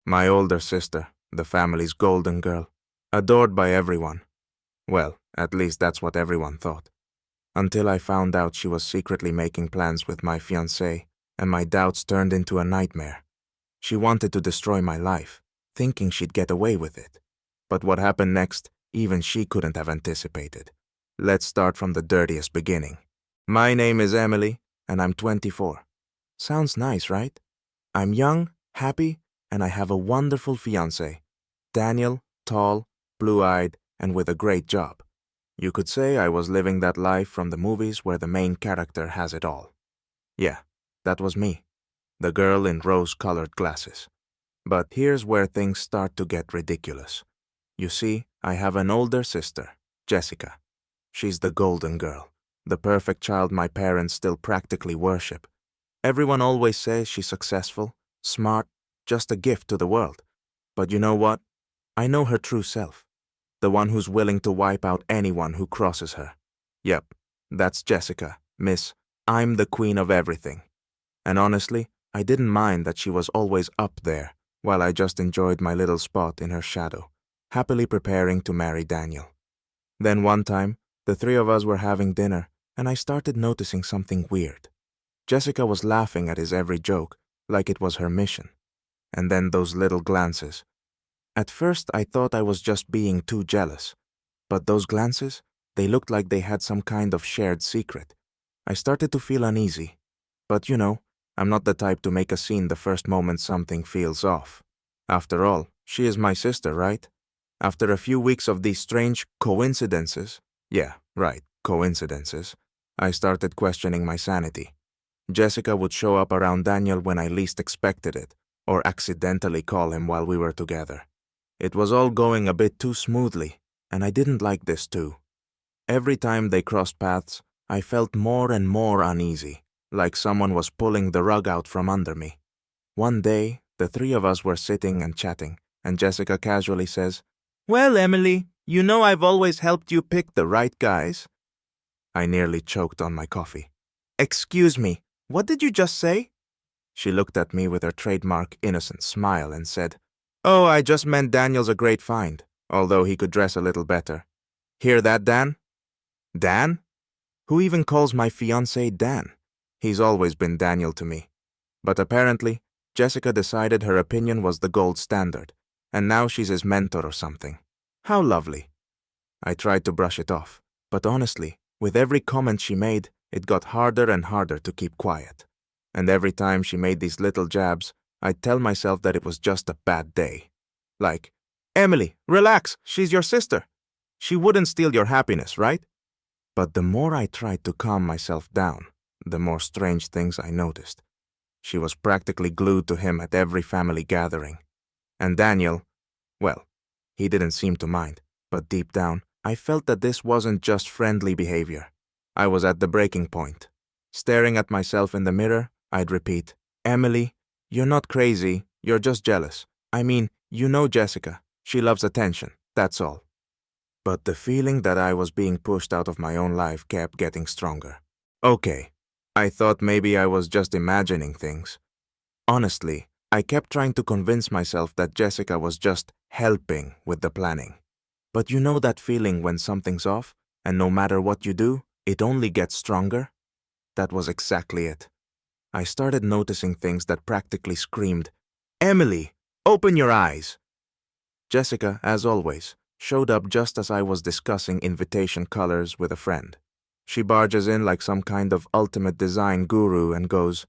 My older sister, the family's golden girl, adored by everyone. Well, at least that's what everyone thought. Until I found out she was secretly making plans with my fiancé, and my doubts turned into a nightmare. She wanted to destroy my life, thinking she'd get away with it. But what happened next, even she couldn't have anticipated. Let's start from the dirtiest beginning. My name is Emily, and I'm 24. Sounds nice, right? I'm young, happy, and I have a wonderful fiancé. Daniel, tall, blue-eyed, and with a great job. You could say I was living that life from the movies where the main character has it all. Yeah, that was me. The girl in rose-colored glasses. But here's where things start to get ridiculous. You see, I have an older sister, Jessica. She's the golden girl, the perfect child my parents still practically worship. Everyone always says she's successful, smart, just a gift to the world. But you know what? I know her true self. The one who's willing to wipe out anyone who crosses her. Yep, that's Jessica, Miss, I'm the queen of everything. And honestly, I didn't mind that she was always up there, while I just enjoyed my little spot in her shadow, happily preparing to marry Daniel. Then one time, the three of us were having dinner, and I started noticing something weird. Jessica was laughing at his every joke, like it was her mission. And then those little glances. At first, I thought I was just being too jealous. But those glances, they looked like they had some kind of shared secret. I started to feel uneasy. But you know, I'm not the type to make a scene the first moment something feels off. After all, she is my sister, right? After a few weeks of these strange coincidences, yeah, right, coincidences, I started questioning my sanity. Jessica would show up around Daniel when I least expected it, or accidentally call him while we were together. It was all going a bit too smoothly, and I didn't like this too. Every time they crossed paths, I felt more and more uneasy, like someone was pulling the rug out from under me. One day, the three of us were sitting and chatting, and Jessica casually says, "Well, Emily, you know I've always helped you pick the right guys." I nearly choked on my coffee. "Excuse me, what did you just say?" She looked at me with her trademark innocent smile and said, "Oh, I just meant Daniel's a great find, although he could dress a little better. Hear that, Dan?" Dan? Who even calls my fiancé Dan? He's always been Daniel to me. But apparently, Jessica decided her opinion was the gold standard, and now she's his mentor or something. How lovely. I tried to brush it off, but honestly, with every comment she made, it got harder and harder to keep quiet. And every time she made these little jabs, I'd tell myself that it was just a bad day. Like, "Emily, relax, she's your sister. She wouldn't steal your happiness, right?" But the more I tried to calm myself down, the more strange things I noticed. She was practically glued to him at every family gathering. And Daniel, well, he didn't seem to mind, but deep down, I felt that this wasn't just friendly behavior. I was at the breaking point. Staring at myself in the mirror, I'd repeat, "Emily, you're not crazy, you're just jealous. I mean, you know Jessica. She loves attention, that's all." But the feeling that I was being pushed out of my own life kept getting stronger. Okay, I thought maybe I was just imagining things. Honestly, I kept trying to convince myself that Jessica was just helping with the planning. But you know that feeling when something's off, and no matter what you do, it only gets stronger? That was exactly it. I started noticing things that practically screamed, "Emily, open your eyes!" Jessica, as always, showed up just as I was discussing invitation colors with a friend. She barges in like some kind of ultimate design guru and goes,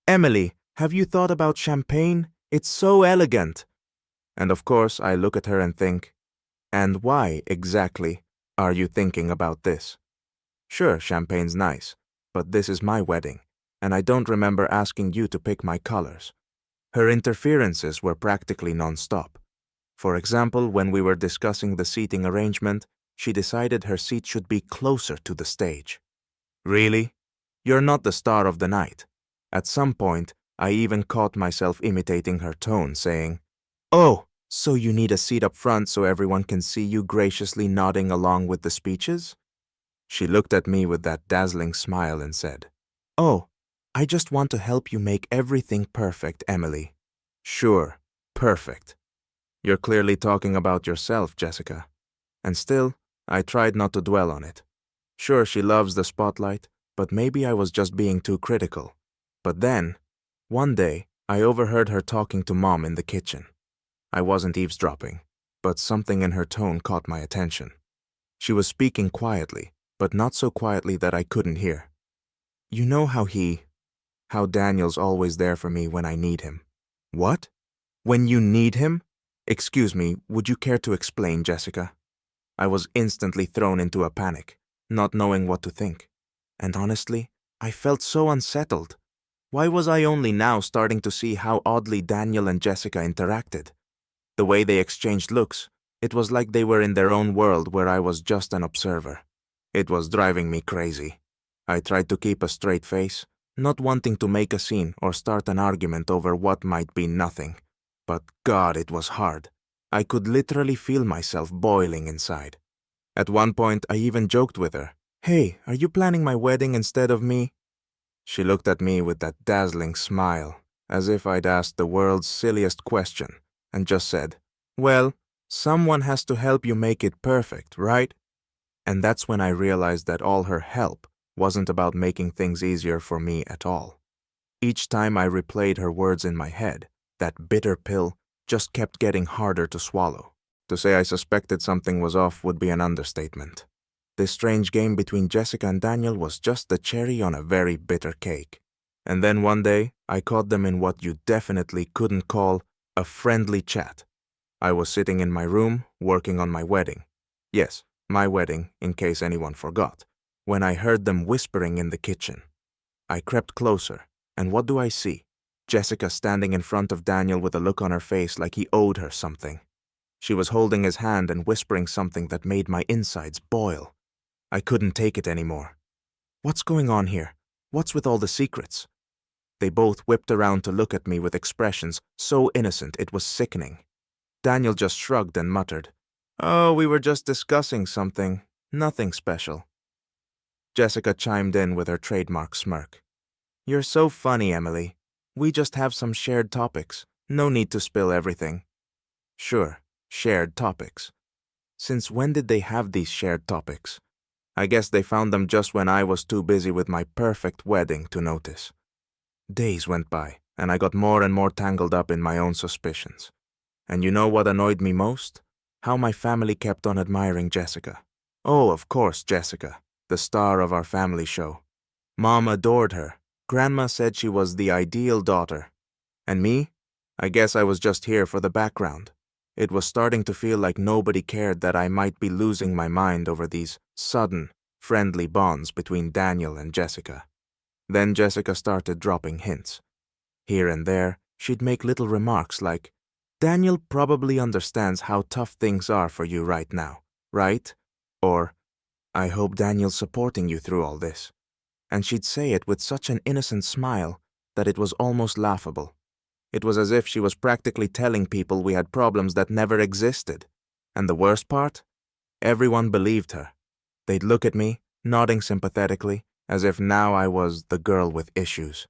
"Emily, have you thought about champagne? It's so elegant." And of course, I look at her and think, and why, exactly, are you thinking about this? Sure, champagne's nice, but this is my wedding, and I don't remember asking you to pick my colors. Her interferences were practically non-stop. For example, when we were discussing the seating arrangement, she decided her seat should be closer to the stage. Really? You're not the star of the night. At some point, I even caught myself imitating her tone, saying, "Oh, so you need a seat up front so everyone can see you graciously nodding along with the speeches?" She looked at me with that dazzling smile and said, "Oh, I just want to help you make everything perfect, Emily." Sure, Perfect. You're clearly talking about yourself, Jessica. And still, I tried not to dwell on it. Sure, she loves the spotlight, but maybe I was just being too critical. But then, one day, I overheard her talking to Mom in the kitchen. I wasn't eavesdropping, but something in her tone caught my attention. She was speaking quietly, but not so quietly that I couldn't hear. You know how Daniel's always there for me when I need him. What? When you need him? Excuse me, would you care to explain, Jessica? I was instantly thrown into a panic, not knowing what to think. And honestly, I felt so unsettled. Why was I only now starting to see how oddly Daniel and Jessica interacted? The way they exchanged looks, it was like they were in their own world where I was just an observer. It was driving me crazy. I tried to keep a straight face, not wanting to make a scene or start an argument over what might be nothing. But God, it was hard. I could literally feel myself boiling inside. At one point, I even joked with her. Hey, are you planning my wedding instead of me? She looked at me with that dazzling smile, as if I'd asked the world's silliest question, and just said, well, someone has to help you make it perfect, right? And that's when I realized that all her help wasn't about making things easier for me at all. Each time I replayed her words in my head, that bitter pill just kept getting harder to swallow. To say I suspected something was off would be an understatement. This strange game between Jessica and Daniel was just the cherry on a very bitter cake. And then one day, I caught them in what you definitely couldn't call a friendly chat. I was sitting in my room, working on my wedding. Yes, my wedding, in case anyone forgot, when I heard them whispering in the kitchen. I crept closer, and what do I see? Jessica standing in front of Daniel with a look on her face like he owed her something. She was holding his hand and whispering something that made my insides boil. I couldn't take it anymore. What's going on here? What's with all the secrets? They both whipped around to look at me with expressions so innocent it was sickening. Daniel just shrugged and muttered, "Oh, we were just discussing something. Nothing special." Jessica chimed in with her trademark smirk. "You're so funny, Emily. We just have some shared topics. No need to spill everything." Sure, shared topics. Since when did they have these shared topics? I guess they found them just when I was too busy with my perfect wedding to notice. Days went by, and I got more and more tangled up in my own suspicions. And you know what annoyed me most? How my family kept on admiring Jessica. Oh, of course, Jessica, the star of our family show. Mom adored her. Grandma said she was the ideal daughter. And me? I guess I was just here for the background. It was starting to feel like nobody cared that I might be losing my mind over these sudden, friendly bonds between Daniel and Jessica. Then Jessica started dropping hints. Here and there, she'd make little remarks like, "Daniel probably understands how tough things are for you right now, right?" Or, "I hope Daniel's supporting you through all this." And she'd say it with such an innocent smile that it was almost laughable. It was as if she was practically telling people we had problems that never existed. And the worst part? Everyone believed her. They'd look at me, nodding sympathetically, as if now I was the girl with issues.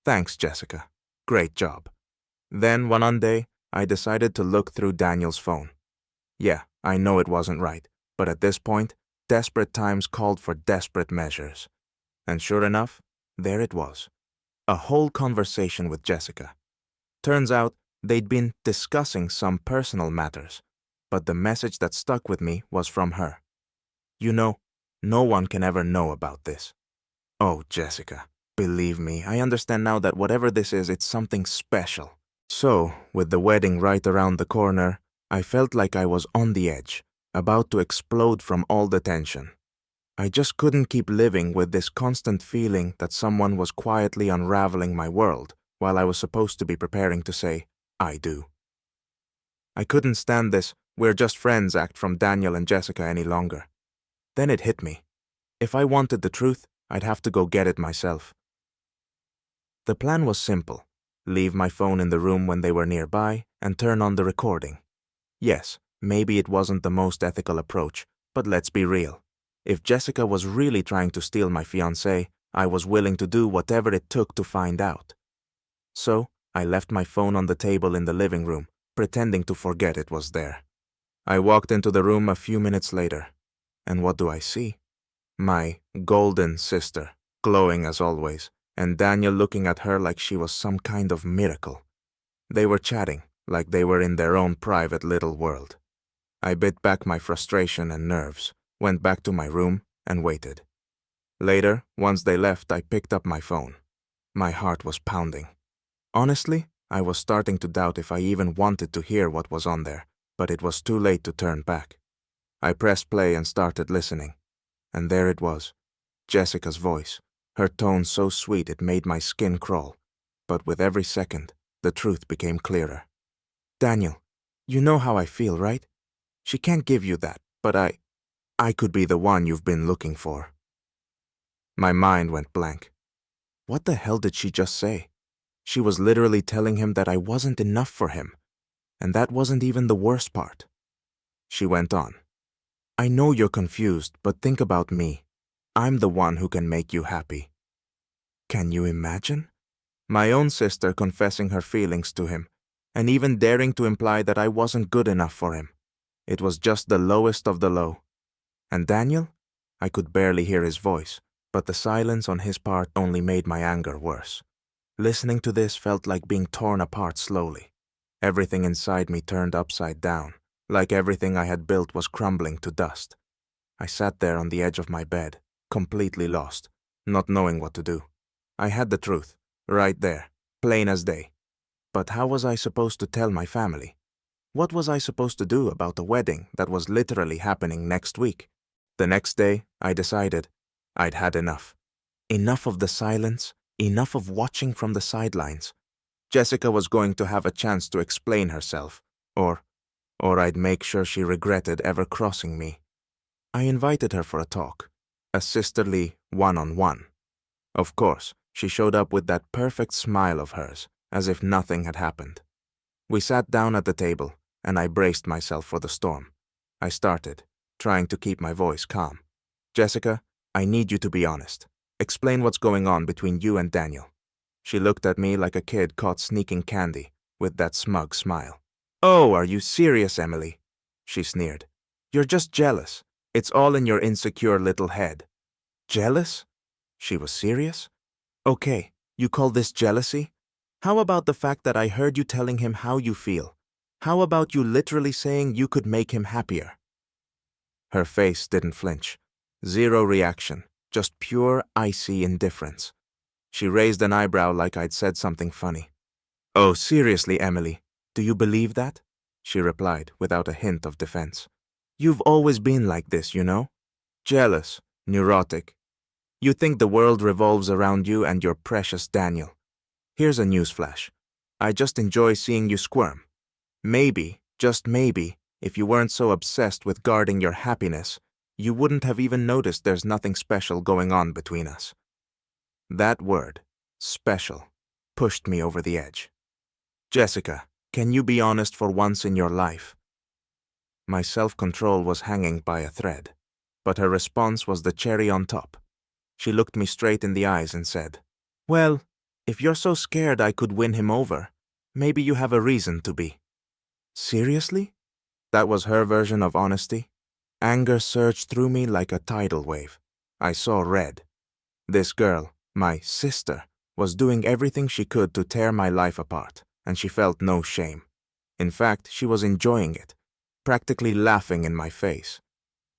Thanks, Jessica. Great job. Then, one day, I decided to look through Daniel's phone. Yeah, I know it wasn't right, but at this point, desperate times called for desperate measures. And sure enough, there it was. A whole conversation with Jessica. Turns out, they'd been discussing some personal matters, but the message that stuck with me was from her. You know, no one can ever know about this. Oh, Jessica, believe me, I understand now that whatever this is, it's something special. So, with the wedding right around the corner, I felt like I was on the edge, about to explode from all the tension. I just couldn't keep living with this constant feeling that someone was quietly unraveling my world while I was supposed to be preparing to say, I do. I couldn't stand this "we're just friends" act from Daniel and Jessica any longer. Then it hit me. If I wanted the truth, I'd have to go get it myself. The plan was simple. Leave my phone in the room when they were nearby and turn on the recording. Yes, maybe it wasn't the most ethical approach, but let's be real. If Jessica was really trying to steal my fiancé, I was willing to do whatever it took to find out. So, I left my phone on the table in the living room, pretending to forget it was there. I walked into the room a few minutes later, and what do I see? My golden sister, glowing as always, and Daniel looking at her like she was some kind of miracle. They were chatting, like they were in their own private little world. I bit back my frustration and nerves, went back to my room, and waited. Later, once they left, I picked up my phone. My heart was pounding. Honestly, I was starting to doubt if I even wanted to hear what was on there, but it was too late to turn back. I pressed play and started listening. And there it was, Jessica's voice, her tone so sweet it made my skin crawl. But with every second, the truth became clearer. Daniel, you know how I feel, right? She can't give you that, but I could be the one you've been looking for. My mind went blank. What the hell did she just say? She was literally telling him that I wasn't enough for him. And that wasn't even the worst part. She went on. I know you're confused, but think about me. I'm the one who can make you happy. Can you imagine? My own sister confessing her feelings to him, and even daring to imply that I wasn't good enough for him. It was just the lowest of the low. And Daniel? I could barely hear his voice, but the silence on his part only made my anger worse. Listening to this felt like being torn apart slowly. Everything inside me turned upside down, like everything I had built was crumbling to dust. I sat there on the edge of my bed, completely lost, not knowing what to do. I had the truth, right there, plain as day. But how was I supposed to tell my family? What was I supposed to do about a wedding that was literally happening next week? The next day, I decided I'd had enough. Enough of the silence, enough of watching from the sidelines. Jessica was going to have a chance to explain herself, or I'd make sure she regretted ever crossing me. I invited her for a talk, a sisterly one-on-one. Of course, she showed up with that perfect smile of hers, as if nothing had happened. We sat down at the table, and I braced myself for the storm. I started, trying to keep my voice calm. Jessica, I need you to be honest. Explain what's going on between you and Daniel. She looked at me like a kid caught sneaking candy, with that smug smile. Oh, are you serious, Emily? She sneered. You're just jealous. It's all in your insecure little head. Jealous? She was serious? Okay, you call this jealousy? How about the fact that I heard you telling him how you feel? How about you literally saying you could make him happier? Her face didn't flinch. Zero reaction, just pure, icy indifference. She raised an eyebrow like I'd said something funny. Oh, seriously, Emily, do you believe that? She replied without a hint of defense. You've always been like this, you know? Jealous, neurotic. You think the world revolves around you and your precious Daniel. Here's a newsflash. I just enjoy seeing you squirm. Maybe, just maybe, if you weren't so obsessed with guarding your happiness, you wouldn't have even noticed there's nothing special going on between us. That word, special, pushed me over the edge. Jessica, can you be honest for once in your life? My self-control was hanging by a thread, but her response was the cherry on top. She looked me straight in the eyes and said, Well, if you're so scared I could win him over, maybe you have a reason to be. Seriously? That was her version of honesty? Anger surged through me like a tidal wave. I saw red. This girl, my sister, was doing everything she could to tear my life apart, and she felt no shame. In fact, she was enjoying it, practically laughing in my face.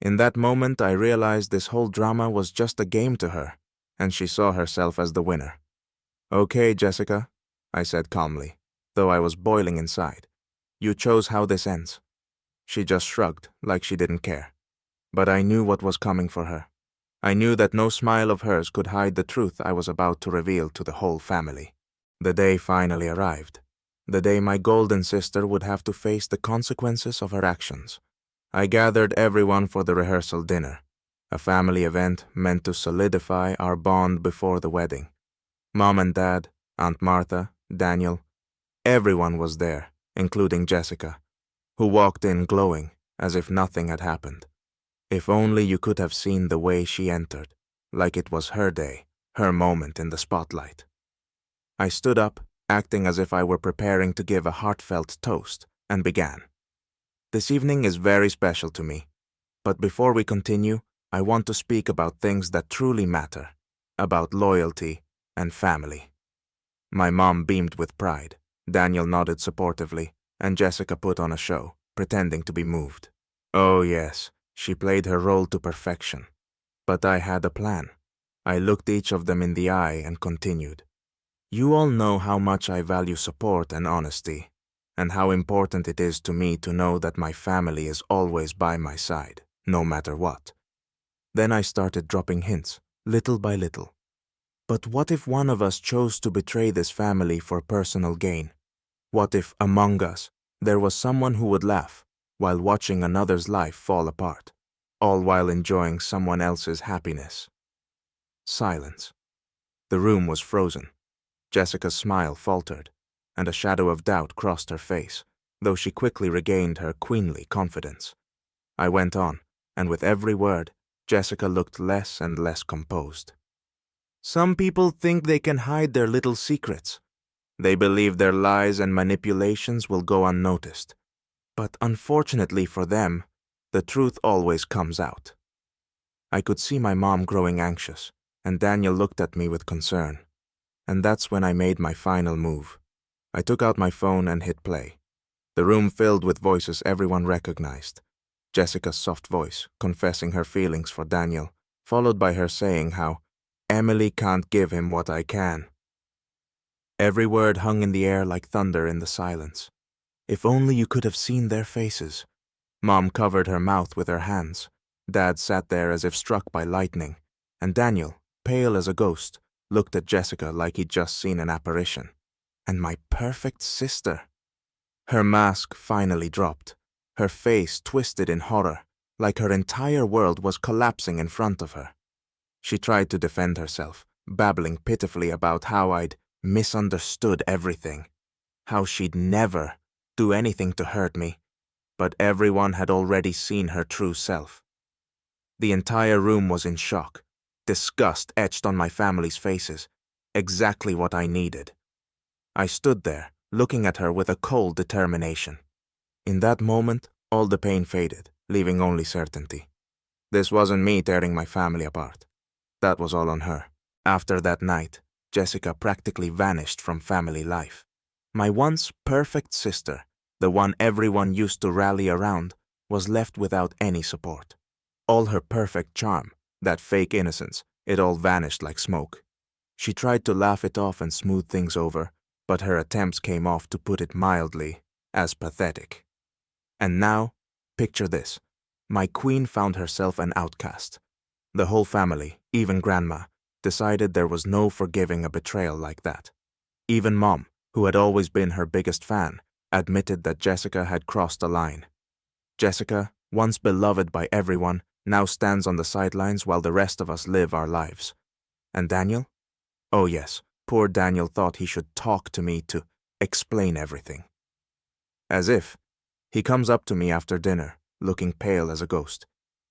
In that moment, I realized this whole drama was just a game to her, and she saw herself as the winner. Okay, Jessica, I said calmly, though I was boiling inside. You chose how this ends. She just shrugged, like she didn't care. But I knew what was coming for her. I knew that no smile of hers could hide the truth I was about to reveal to the whole family. The day finally arrived. The day my golden sister would have to face the consequences of her actions. I gathered everyone for the rehearsal dinner, a family event meant to solidify our bond before the wedding. Mom and Dad, Aunt Martha, Daniel, everyone was there, including Jessica, who walked in glowing as if nothing had happened. If only you could have seen the way she entered, like it was her day, her moment in the spotlight. I stood up, acting as if I were preparing to give a heartfelt toast, and began. This evening is very special to me, but before we continue, I want to speak about things that truly matter, about loyalty and family. My mom beamed with pride, Daniel nodded supportively, and Jessica put on a show, pretending to be moved. Oh yes, she played her role to perfection. But I had a plan. I looked each of them in the eye and continued. You all know how much I value support and honesty, and how important it is to me to know that my family is always by my side, no matter what. Then I started dropping hints, little by little. But what if one of us chose to betray this family for personal gain? What if, among us, there was someone who would laugh while watching another's life fall apart, all while enjoying someone else's happiness? Silence. The room was frozen. Jessica's smile faltered, and a shadow of doubt crossed her face, though she quickly regained her queenly confidence. I went on, and with every word, Jessica looked less and less composed. Some people think they can hide their little secrets. They believe their lies and manipulations will go unnoticed. But unfortunately for them, the truth always comes out. I could see my mom growing anxious, and Daniel looked at me with concern. And that's when I made my final move. I took out my phone and hit play. The room filled with voices everyone recognized. Jessica's soft voice, confessing her feelings for Daniel, followed by her saying how Emily can't give him what I can. Every word hung in the air like thunder in the silence. If only you could have seen their faces. Mom covered her mouth with her hands. Dad sat there as if struck by lightning. And Daniel, pale as a ghost, looked at Jessica like he'd just seen an apparition. And my perfect sister. Her mask finally dropped. Her face twisted in horror, like her entire world was collapsing in front of her. She tried to defend herself, babbling pitifully about how I'd misunderstood everything, how she'd never do anything to hurt me, but everyone had already seen her true self. The entire room was in shock, disgust etched on my family's faces, exactly what I needed. I stood there, looking at her with a cold determination. In that moment, all the pain faded, leaving only certainty. This wasn't me tearing my family apart. That was all on her. After that night, Jessica practically vanished from family life. My once perfect sister, the one everyone used to rally around, was left without any support. All her perfect charm, that fake innocence, it all vanished like smoke. She tried to laugh it off and smooth things over, but her attempts came off, to put it mildly, as pathetic. And now, picture this. My queen found herself an outcast. The whole family, even Grandma, decided there was no forgiving a betrayal like that. Even Mom, who had always been her biggest fan, admitted that Jessica had crossed a line. Jessica, once beloved by everyone, now stands on the sidelines while the rest of us live our lives. And Daniel? Oh yes, poor Daniel thought he should talk to me to explain everything. As if. He comes up to me after dinner, looking pale as a ghost.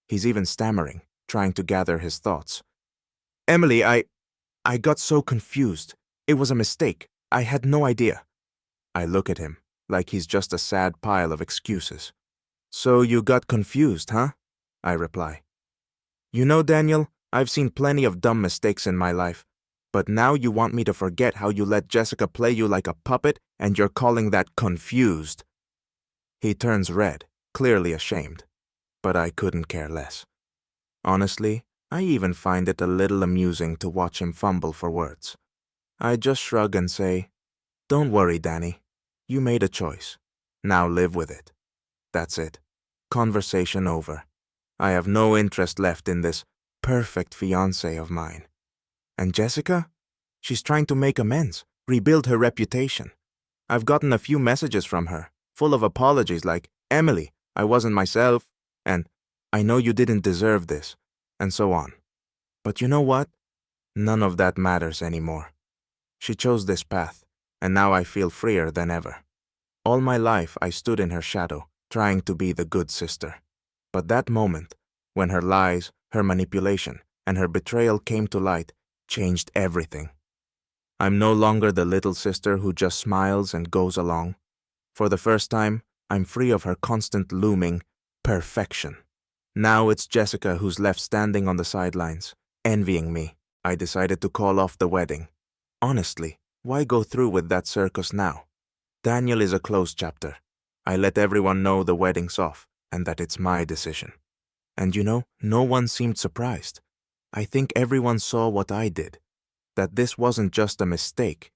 He's even stammering, trying to gather his thoughts. Emily, I got so confused. It was a mistake. I had no idea. I look at him, like he's just a sad pile of excuses. So you got confused, huh? I reply. You know, Daniel, I've seen plenty of dumb mistakes in my life, but now you want me to forget how you let Jessica play you like a puppet, and you're calling that confused. He turns red, clearly ashamed, but I couldn't care less. Honestly, I even find it a little amusing to watch him fumble for words. I just shrug and say, Don't worry, Danny. You made a choice. Now live with it. That's it. Conversation over. I have no interest left in this perfect fiancé of mine. And Jessica? She's trying to make amends, rebuild her reputation. I've gotten a few messages from her, full of apologies like, Emily, I wasn't myself, and I know you didn't deserve this, and so on. But you know what? None of that matters anymore. She chose this path, and now I feel freer than ever. All my life I stood in her shadow, trying to be the good sister. But that moment, when her lies, her manipulation, and her betrayal came to light, changed everything. I'm no longer the little sister who just smiles and goes along. For the first time, I'm free of her constant looming perfection. Now it's Jessica who's left standing on the sidelines, envying me. I decided to call off the wedding. Honestly, why go through with that circus now? Daniel is a closed chapter. I let everyone know the wedding's off and that it's my decision. And no one seemed surprised. I think everyone saw what I did. That this wasn't just a mistake.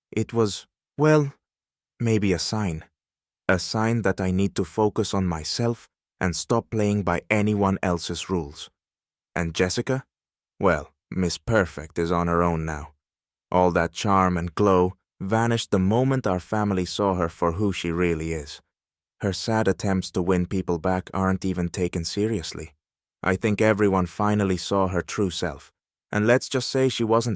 It was, well, maybe a sign. A sign that I need to focus on myself and stop playing by anyone else's rules. And Jessica? Well, Miss Perfect is on her own now. All that charm and glow vanished the moment our family saw her for who she really is. Her sad attempts to win people back aren't even taken seriously. I think everyone finally saw her true self. And let's just say she wasn't